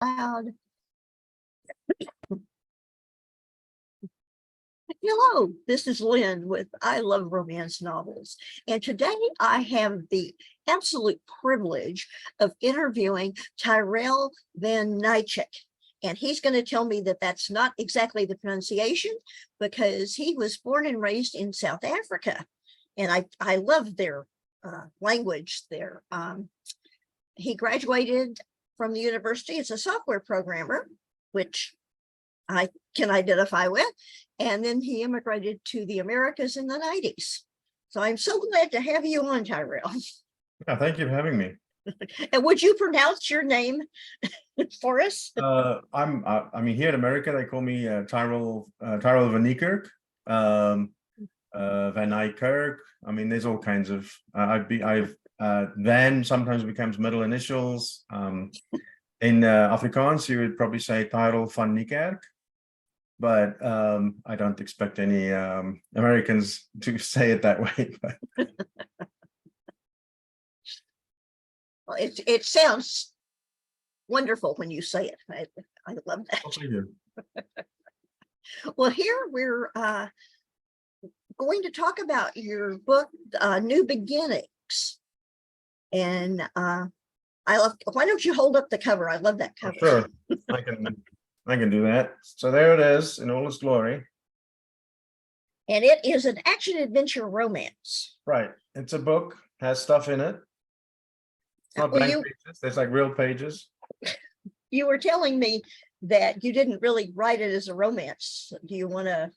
Loud. Hello, this is Lynn with I Love Romance Novels. And today I have the absolute privilege of interviewing Tyrel Van NiekerkI. And he's going to tell me that that's not exactly the pronunciation because he was born and raised in South Africa. And I love their language there. He graduated from the university as a software programmer, which I can identify with. And then he immigrated to the Americas in the 90s. So I'm so glad to have you on, Tyrel. Yeah, thank you for having me. And would you pronounce your name for us? I mean, here in America, they call me Tyrel Van NiekerkI, Van NiekerkI. I mean, there's all kinds of. Van sometimes becomes middle initials. In Afrikaans, you would probably say Tyrel Van NiekerkI. But I don't expect any Americans to say it that way. Well, it sounds wonderful when you say it. I love that. I'll tell you. Well, here we're going to talk about your book, New Beginnings. And I love. Why don't you hold up the cover? I love that cover. Sure, I can do that. So there it is in all its glory. And it is an action adventure romance. Right. It's a book, has stuff in it. It's not blank pages, there's like real pages. You were telling me that you didn't really write it as a romance. Do you want to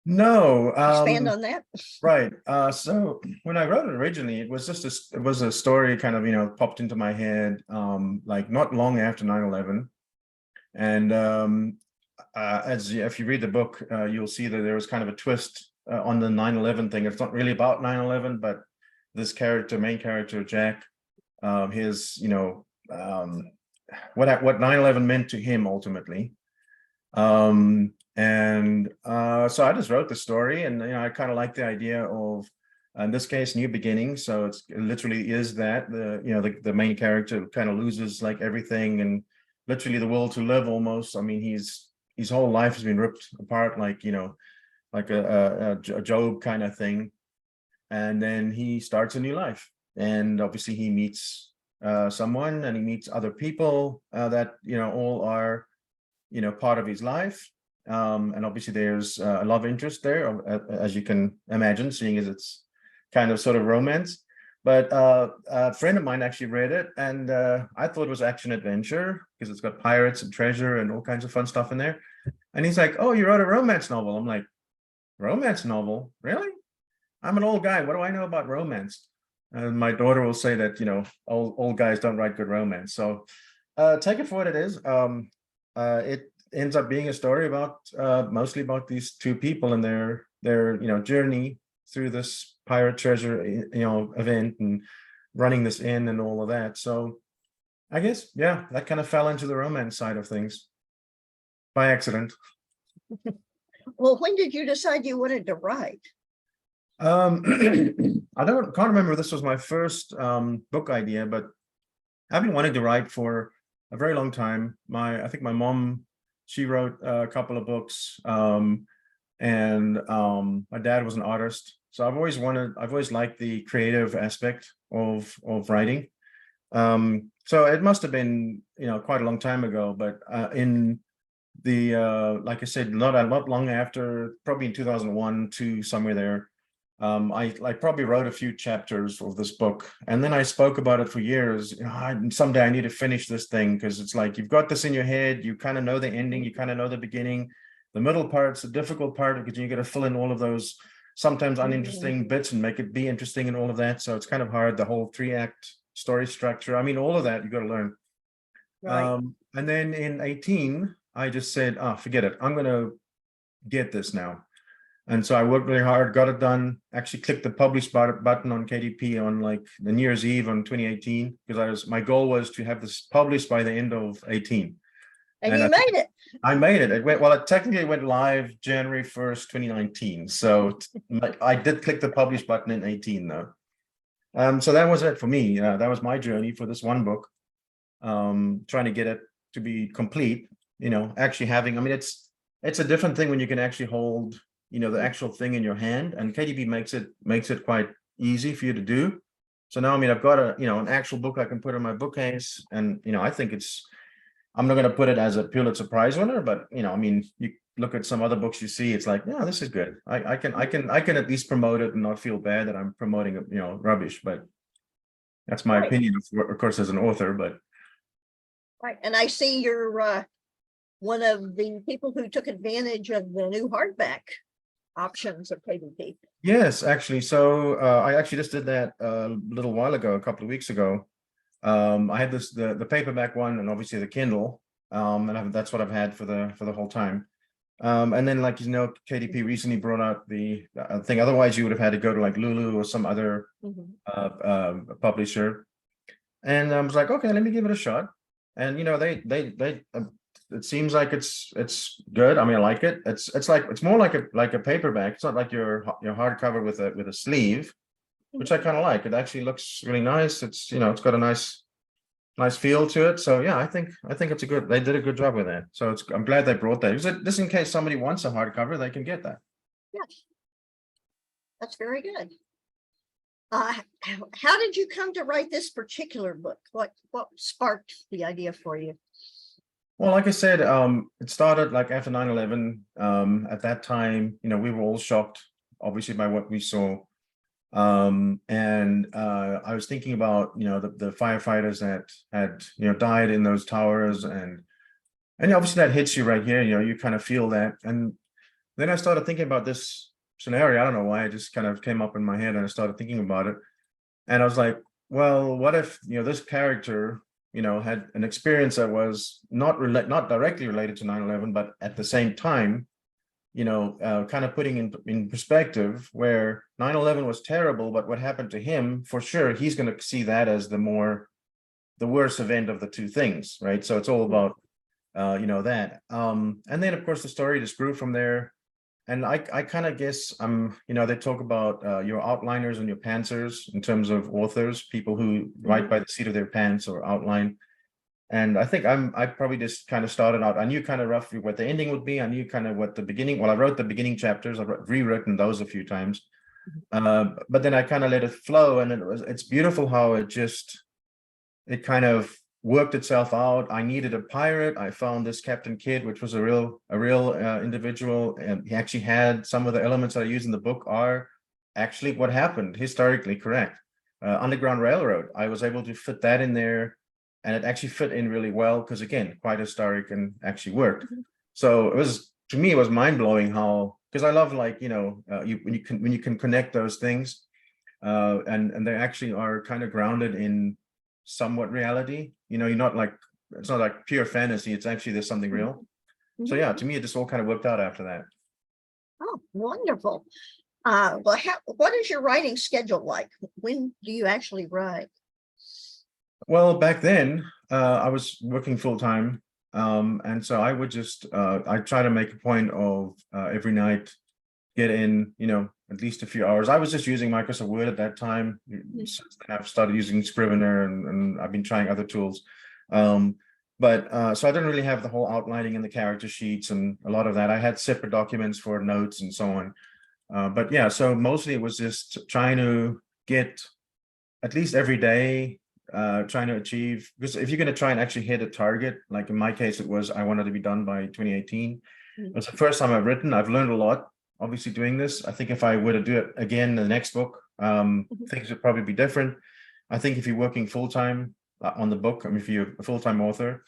expand on that? Right. So when I wrote it originally, it was just a story kind of, popped into my head like not long after 9/11. And if you read the book, you'll see that there was kind of a twist on the 9/11 thing. It's not really about 9/11, but this main character, Jack, what 9/11 meant to him ultimately. So I just wrote the story, and I kind of like the idea of, in this case, new beginnings. So it literally is that the main character kind of loses like everything and literally the will to live almost. I mean, his whole life has been ripped apart, like a Job kind of thing. And then he starts a new life, and obviously he meets someone, and he meets other people that all are part of his life. And obviously there's a love interest there, as you can imagine, seeing as it's kind of sort of romance. But a friend of mine actually read it, and I thought it was action adventure because it's got pirates and treasure and all kinds of fun stuff in there. And he's like, "Oh, you wrote a romance novel?" I'm like, "Romance novel? Really? I'm an old guy. What do I know about romance?" And my daughter will say that old guys don't write good romance. So take it for what it is. It ends up being a story about mostly about these two people and their journey through this pirate treasure event and running this inn and all of that. So I guess that kind of fell into the romance side of things by accident. Well, when did you decide you wanted to write? I can't remember if this was my first book idea, but I've been wanting to write for a very long time. I think my mom, she wrote a couple of books, and my dad was an artist. So I've always liked the creative aspect of writing. So it must have been, quite a long time ago, but in the, like I said, not long after, probably in 2001 to somewhere there, I probably wrote a few chapters of this book, and then I spoke about it for years. Someday I need to finish this thing, because it's like you've got this in your head, you kind of know the ending, you kind of know the beginning, the middle part's the difficult part because you got to fill in all of those sometimes uninteresting bits and make it be interesting and all of that. So it's kind of hard, the whole 3-act story structure. I mean, all of that you got to learn. Right. And then in 18, I just said, forget it. I'm going to get this now. And so I worked really hard, got it done, actually clicked the publish button on KDP on like the New Year's Eve on 2018, because my goal was to have this published by the end of 18. And you made it. I made it. It technically went live January 1st, 2019. So I did click the publish button in 18 though. So that was it for me. That was my journey for this one book. Trying to get it to be complete, actually having, I mean, it's a different thing when you can actually hold, the actual thing in your hand, and KDP makes it quite easy for you to do. So now, I mean, I've got an actual book I can put in my bookcase, and, I think I'm not going to put it as a Pulitzer Prize winner, but, I mean, you look at some other books you see, it's like, yeah, this is good. I can at least promote it and not feel bad that I'm promoting, rubbish, but that's my Right. opinion, of course, as an author, but. Right. And I see you're one of the people who took advantage of the new hardback options of KDP. Yes, actually. So I actually just did that a little while ago, a couple of weeks ago. I had the paperback one, and obviously the Kindle, and that's what I've had for the whole time. And then, like, KDP recently brought out the thing. Otherwise, you would have had to go to like Lulu or some other publisher. And I was like, okay, let me give it a shot. And it seems like it's good. I mean, I like it. It's more like a paperback. It's not like your hardcover with a sleeve, which I kind of like. It actually looks really nice. It's it's got a nice feel to it. So yeah, I think they did a good job with that. So I'm glad they brought that. Just in case somebody wants a hardcover, they can get that. Yes, that's very good. How did you come to write this particular book? What sparked the idea for you? Well, like I said, it started like after 9/11. At that time, we were all shocked, obviously, by what we saw. And I was thinking about, the firefighters that had, died in those towers, and obviously that hits you right here, you kind of feel that. And then I started thinking about this scenario. I don't know why, it just kind of came up in my head, and I started thinking about it. And I was like, well, what if, this character, had an experience that was not directly related to 9/11, but at the same time, kind of putting in perspective where 9/11 was terrible, but what happened to him, for sure, he's going to see that as the worst event of the two things, right? So it's all about, that. And then, of course, the story just grew from there. And I kind of guess they talk about your outliners and your pantsers in terms of authors, people who write by the seat of their pants or outline. And I think I probably just kind of started out. I knew kind of roughly what the ending would be. I knew kind of what the beginning. Well, I wrote the beginning chapters. I've rewritten those a few times, but then I kind of let it flow, and it's beautiful how it kind of worked itself out. I needed a pirate. I found this Captain Kidd, which was a real individual, and he actually had some of the elements that I use in the book are actually what happened, historically correct. Underground Railroad, I was able to fit that in there, and it actually fit in really well because, again, quite historic and actually worked. So it was, to me, it was mind-blowing how, because I love, like, when you can connect those things, and they actually are kind of grounded in somewhat reality. You're not like, it's not like pure fantasy, it's actually there's something real. So yeah, to me, it just all kind of worked out after that. Oh, wonderful. Well, what is your writing schedule like? When do you actually write? Well, back then, I was working full time. And so I would just, I try to make a point of every night, get in, at least a few hours. I was just using Microsoft Word at that time. Since then I've started using Scrivener, and I've been trying other tools. But so I didn't really have the whole outlining and the character sheets and a lot of that. I had separate documents for notes and so on. But yeah, so mostly it was just trying to get at least every day, trying to achieve, because if you're going to try and actually hit a target, like in my case, it was, I wanted to be done by 2018. It was the first time I've written. I've learned a lot, obviously, doing this. I think if I were to do it again, the next book, things would probably be different. I think if you're working full-time on the book, I mean, if you're a full-time author,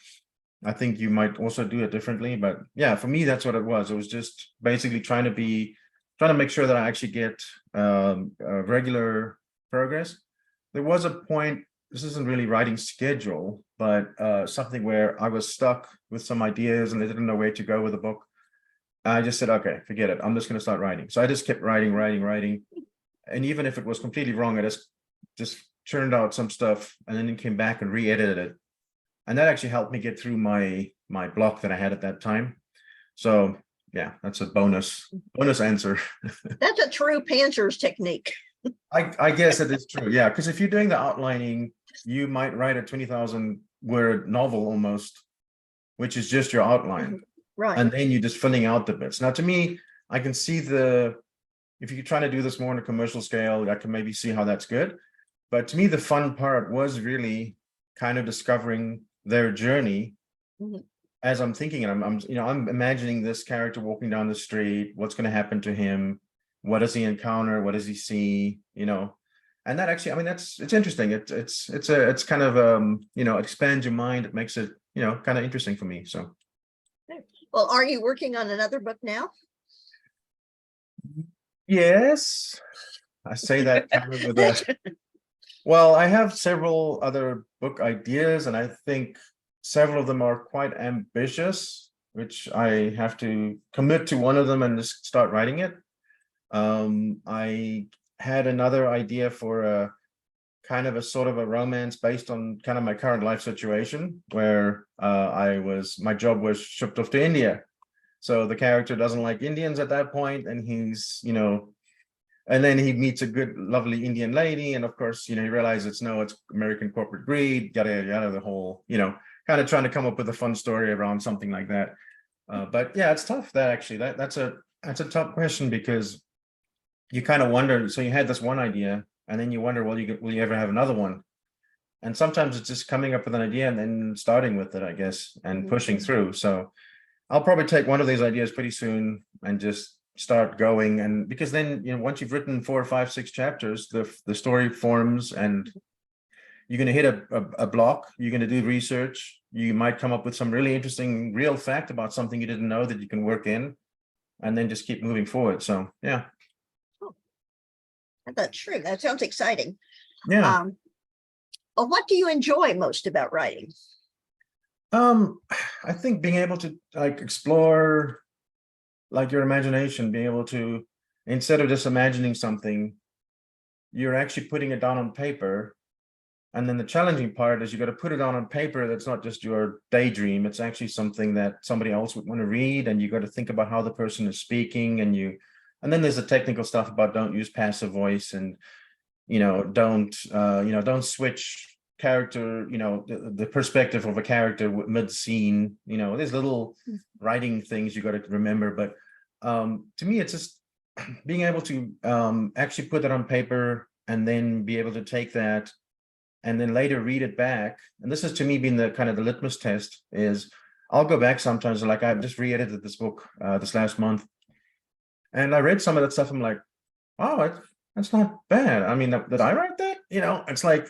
I think you might also do it differently. But yeah, for me, that's what it was. It was just basically trying to make sure that I actually get regular progress. There was a point, this isn't really writing schedule, but something where I was stuck with some ideas and I didn't know where to go with the book. I just said, okay, forget it. I'm just going to start writing. So I just kept writing. And even if it was completely wrong, I just churned out some stuff and then came back and re-edited it. And that actually helped me get through my block that I had at that time. So yeah, that's a bonus answer. That's a true pantser's technique. I guess it is true. Yeah, because if you're doing the outlining, you might write a 20,000 word novel almost which is just your outline. Right. And then you're just filling out the bits. Now, to me, I can see if you're trying to do this more on a commercial scale, I can maybe see how that's good. But to me, the fun part was really kind of discovering their journey as I'm thinking. And I'm imagining this character walking down the street. What's going to happen to him? What does he encounter? What does he see? And that actually, I mean, it's interesting. It's kind of expands your mind. It makes it kind of interesting for me. So. Well, are you working on another book now? Yes, I say that kind of with a. Well, I have several other book ideas, and I think several of them are quite ambitious, which I have to commit to one of them and just start writing it. I had another idea for a kind of a sort of a romance based on kind of my current life situation, where my job was shipped off to India. So the character doesn't like Indians at that point, and he's, and then he meets a good, lovely Indian lady, and of course, he realizes it's American corporate greed, yada yada, the whole, kind of trying to come up with a fun story around something like that. But yeah, it's tough. That's a tough question, because you kind of wonder. So you had this one idea, and then you wonder, will you ever have another one? And sometimes it's just coming up with an idea and then starting with it, I guess, and pushing through. So I'll probably take one of these ideas pretty soon and just start going. And because then, once you've written 4 or 5, 6 chapters, the story forms, and you're going to hit a block. You're going to do research. You might come up with some really interesting real fact about something you didn't know that you can work in, and then just keep moving forward. So, yeah. Oh, that's true. That sounds exciting. Yeah. Well, what do you enjoy most about writing? I think being able to explore your imagination, being able to, instead of just imagining something, you're actually putting it down on paper. And then the challenging part is you got to put it down on paper. That's not just your daydream. It's actually something that somebody else would want to read. And you got to think about how the person is speaking. And then there's the technical stuff about don't use passive voice, and, don't switch character, the perspective of a character mid-scene. There's little writing things you got to remember. But to me, it's just being able to actually put that on paper, and then be able to take that and then later read it back. And this is, to me, being the kind of the litmus test, is I'll go back sometimes, like I've just re-edited this book this last month, and I read some of that stuff. I'm like, oh, that's not bad. I mean, did I write that? It's like,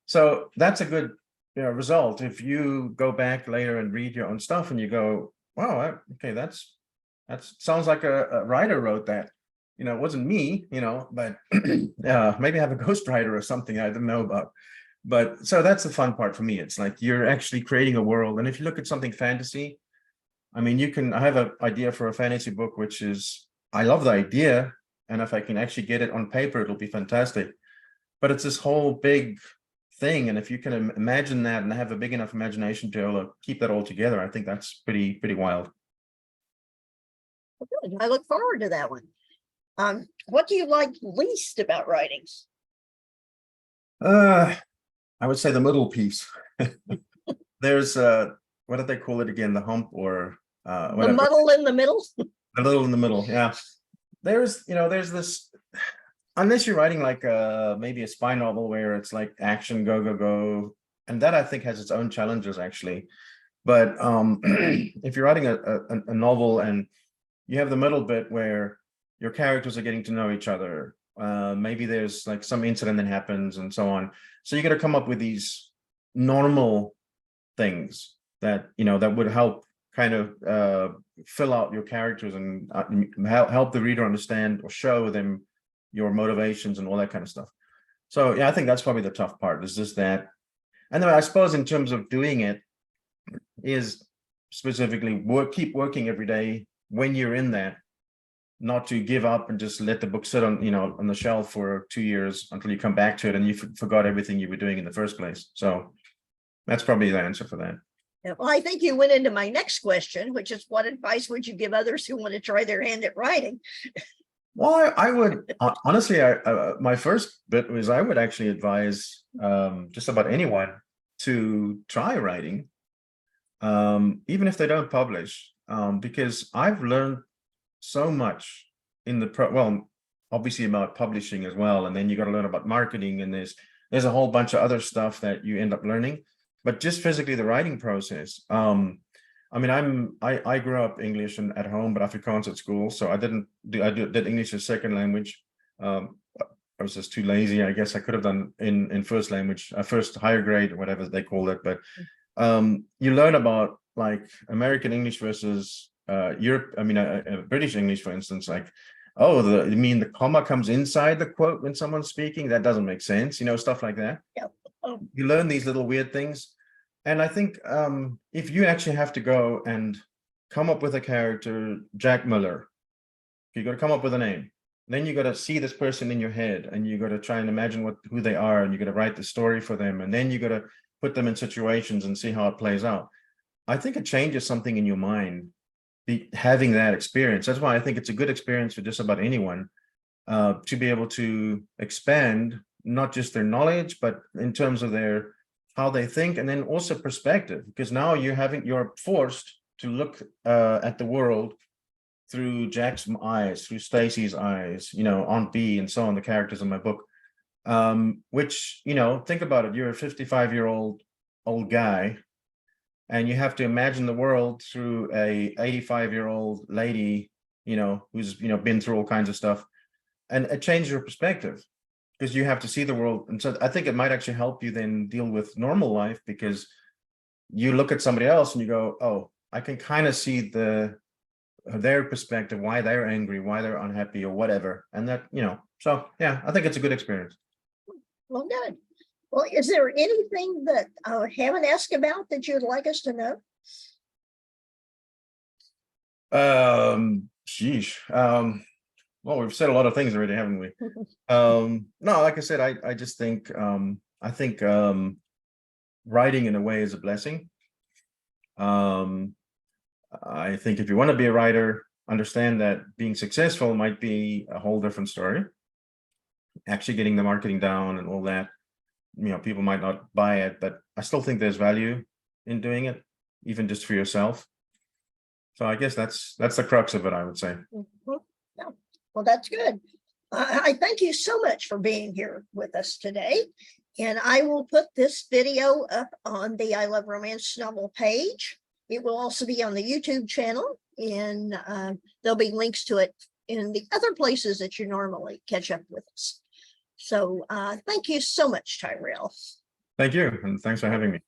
so that's a good result. If you go back later and read your own stuff and you go, wow, okay, that sounds like a writer wrote that. It wasn't me, but maybe I have a ghostwriter or something I didn't know about. But so that's the fun part for me. It's like you're actually creating a world. And if you look at something fantasy, I mean, I have an idea for a fantasy book, which is, I love the idea. And if I can actually get it on paper, it'll be fantastic. But it's this whole big thing. And if you can imagine that and have a big enough imagination to be able to keep that all together, I think that's pretty wild. Good. I look forward to that one. What do you like least about writing? I would say the middle piece. There's what did they call it again? The hump, or whatever. The muddle in the middle? The little in the middle, yeah. There's this, unless you're writing like maybe a spy novel where it's like action, go, and that I think has its own challenges actually. But if you're writing a novel and you have the middle bit where your characters are getting to know each other, maybe there's like some incident that happens and so on. So you got to come up with these normal things that that would help kind of fill out your characters and help the reader understand or show them your motivations and all that kind of stuff. So yeah, I think that's probably the tough part, is just that. And then I suppose in terms of doing it is specifically keep working every day when you're in that, not to give up and just let the book sit on on the shelf for 2 years until you come back to it and you forgot everything you were doing in the first place. So that's probably the answer for that. Yeah, well, I think you went into my next question, which is, what advice would you give others who want to try their hand at writing? Well, I would honestly, my first bit was I would actually advise just about anyone to try writing. even if they don't publish, because I've learned so much in the well, obviously about publishing as well, and then you got to learn about marketing, and there's a whole bunch of other stuff that you end up learning. But just physically the writing process. I mean, I grew up English and at home, but Afrikaans at school, so I did English as second language. I was just too lazy. I guess I could have done in first language, first higher grade, whatever they call it. But you learn about like American English versus British English, for instance. Like, oh, you mean the comma comes inside the quote when someone's speaking? That doesn't make sense, stuff like that. Yep. Oh, You learn these little weird things. And I think if you actually have to go and come up with a character, Jack Miller, you got to come up with a name. Then you got to see this person in your head, and you got to try and imagine who they are, and you got to write the story for them, and then you got to put them in situations and see how it plays out. I think it changes something in your mind, having that experience. That's why I think it's a good experience for just about anyone to be able to expand not just their knowledge, but in terms of how they think, and then also perspective, because now you're forced to look at the world through Jack's eyes, through Stacy's eyes, Aunt B, and so on, the characters in my book. Which, think about it, you're a 55-year-old guy, and you have to imagine the world through a 85-year-old lady, who's been through all kinds of stuff, and it changes your perspective, because you have to see the world. And so I think it might actually help you then deal with normal life, because you look at somebody else and you go, oh, I can kind of see their perspective, why they're angry, why they're unhappy, or whatever. And that, so yeah, I think it's a good experience. well, good. Well, is there anything that I haven't asked about that you'd like us to know? Well, we've said a lot of things already, haven't we? No, like I said, I just think writing in a way is a blessing. I think if you want to be a writer, understand that being successful might be a whole different story. Actually getting the marketing down and all that, people might not buy it, but I still think there's value in doing it, even just for yourself. So I guess that's the crux of it, I would say. Yeah. Well, that's good. I thank you so much for being here with us today. And I will put this video up on the I Love Romance novel page. It will also be on the YouTube channel, and there'll be links to it in the other places that you normally catch up with us. So thank you so much, Tyrel. Thank you, and thanks for having me.